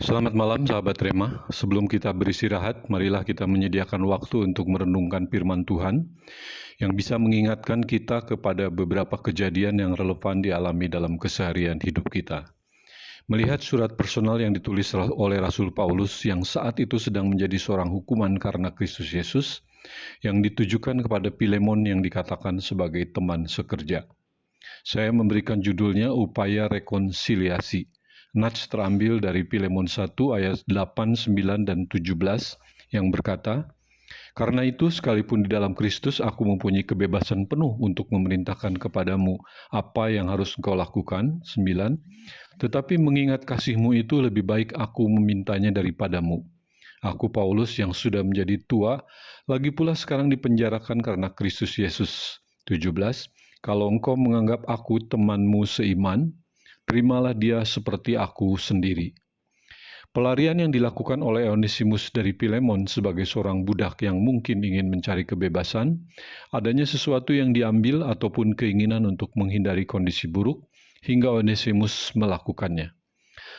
Selamat malam sahabat Rema. Sebelum kita beristirahat, marilah kita menyediakan waktu untuk merenungkan firman Tuhan yang bisa mengingatkan kita kepada beberapa kejadian yang relevan dialami dalam keseharian hidup kita. Melihat surat personal yang ditulis oleh Rasul Paulus yang saat itu sedang menjadi seorang hukuman karena Kristus Yesus, yang ditujukan kepada Filemon yang dikatakan sebagai teman sekerja. Saya memberikan judulnya Upaya Rekonsiliasi. Nats terambil dari Filemon 1 ayat 8, 9, dan 17 yang berkata, "Karena itu, sekalipun di dalam Kristus aku mempunyai kebebasan penuh untuk memerintahkan kepadamu apa yang harus engkau lakukan." 9. "Tetapi mengingat kasihmu itu lebih baik aku memintanya daripadamu. Aku Paulus yang sudah menjadi tua, lagi pula sekarang dipenjarakan karena Kristus Yesus." 17. "Kalau engkau menganggap aku temanmu seiman, terimalah dia seperti aku sendiri." Pelarian yang dilakukan oleh Onesimus dari Filemon sebagai seorang budak yang mungkin ingin mencari kebebasan, adanya sesuatu yang diambil ataupun keinginan untuk menghindari kondisi buruk, hingga Onesimus melakukannya.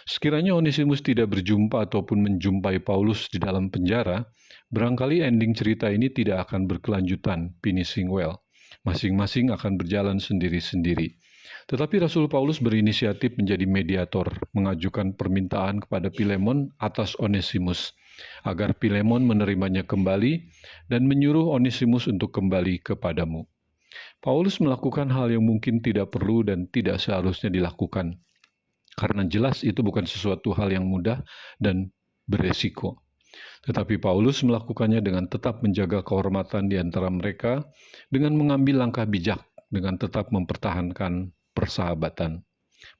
Sekiranya Onesimus tidak berjumpa ataupun menjumpai Paulus di dalam penjara, barangkali ending cerita ini tidak akan berkelanjutan, finishing well. Masing-masing akan berjalan sendiri-sendiri. Tetapi Rasul Paulus berinisiatif menjadi mediator, mengajukan permintaan kepada Filemon atas Onesimus, agar Filemon menerimanya kembali dan menyuruh Onesimus untuk kembali kepadamu. Paulus melakukan hal yang mungkin tidak perlu dan tidak seharusnya dilakukan, karena jelas itu bukan sesuatu hal yang mudah dan beresiko. Tetapi Paulus melakukannya dengan tetap menjaga kehormatan di antara mereka, dengan mengambil langkah bijak, dengan tetap mempertahankan persahabatan,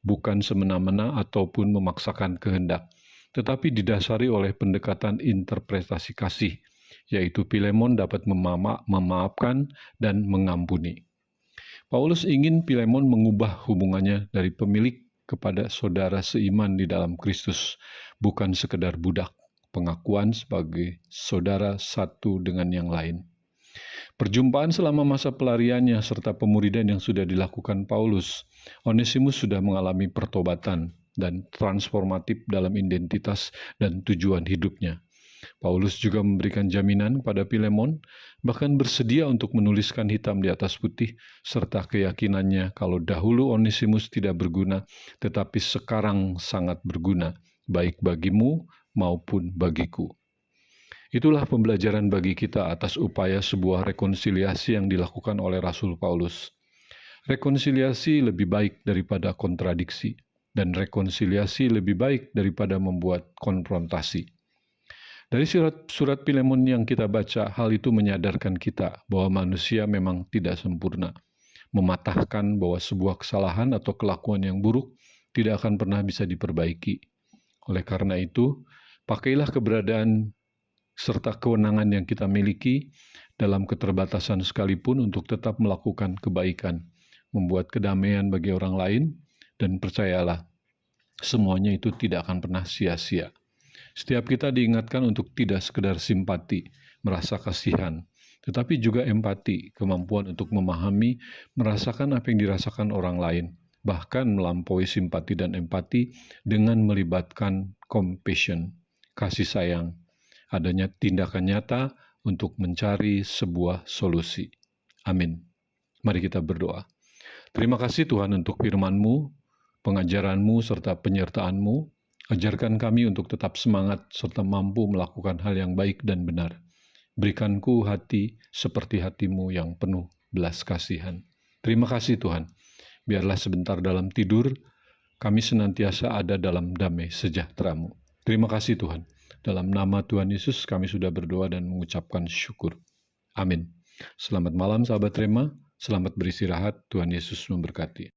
bukan semena-mena ataupun memaksakan kehendak, tetapi didasari oleh pendekatan interpretasi kasih, yaitu Filemon dapat memaafkan dan mengampuni. Paulus ingin Filemon mengubah hubungannya dari pemilik kepada saudara seiman di dalam Kristus, bukan sekedar budak, pengakuan sebagai saudara satu dengan yang lain. Perjumpaan selama masa pelariannya serta pemuridan yang sudah dilakukan Paulus, Onesimus sudah mengalami pertobatan dan transformatif dalam identitas dan tujuan hidupnya. Paulus juga memberikan jaminan pada Filemon, bahkan bersedia untuk menuliskan hitam di atas putih, serta keyakinannya kalau dahulu Onesimus tidak berguna, tetapi sekarang sangat berguna, baik bagimu maupun bagiku. Itulah pembelajaran bagi kita atas upaya sebuah rekonsiliasi yang dilakukan oleh Rasul Paulus. Rekonsiliasi lebih baik daripada kontradiksi, dan rekonsiliasi lebih baik daripada membuat konfrontasi. Dari surat Filemon yang kita baca, hal itu menyadarkan kita bahwa manusia memang tidak sempurna, mematahkan bahwa sebuah kesalahan atau kelakuan yang buruk tidak akan pernah bisa diperbaiki. Oleh karena itu, pakailah keberadaan serta kewenangan yang kita miliki dalam keterbatasan sekalipun untuk tetap melakukan kebaikan, membuat kedamaian bagi orang lain, dan percayalah, semuanya itu tidak akan pernah sia-sia. Setiap kita diingatkan untuk tidak sekedar simpati, merasa kasihan, tetapi juga empati, kemampuan untuk memahami, merasakan apa yang dirasakan orang lain, bahkan melampaui simpati dan empati dengan melibatkan compassion, kasih sayang, adanya tindakan nyata untuk mencari sebuah solusi. Amin. Mari kita berdoa. Terima kasih Tuhan untuk firman-Mu, pengajaran-Mu, serta penyertaan-Mu. Ajarkan kami untuk tetap semangat serta mampu melakukan hal yang baik dan benar. Berikanku hati seperti hati-Mu yang penuh belas kasihan. Terima kasih Tuhan. Biarlah sebentar dalam tidur, kami senantiasa ada dalam damai sejahtera-Mu. Terima kasih Tuhan. Dalam nama Tuhan Yesus kami sudah berdoa dan mengucapkan syukur. Amin. Selamat malam sahabat Rema, selamat beristirahat, Tuhan Yesus memberkati.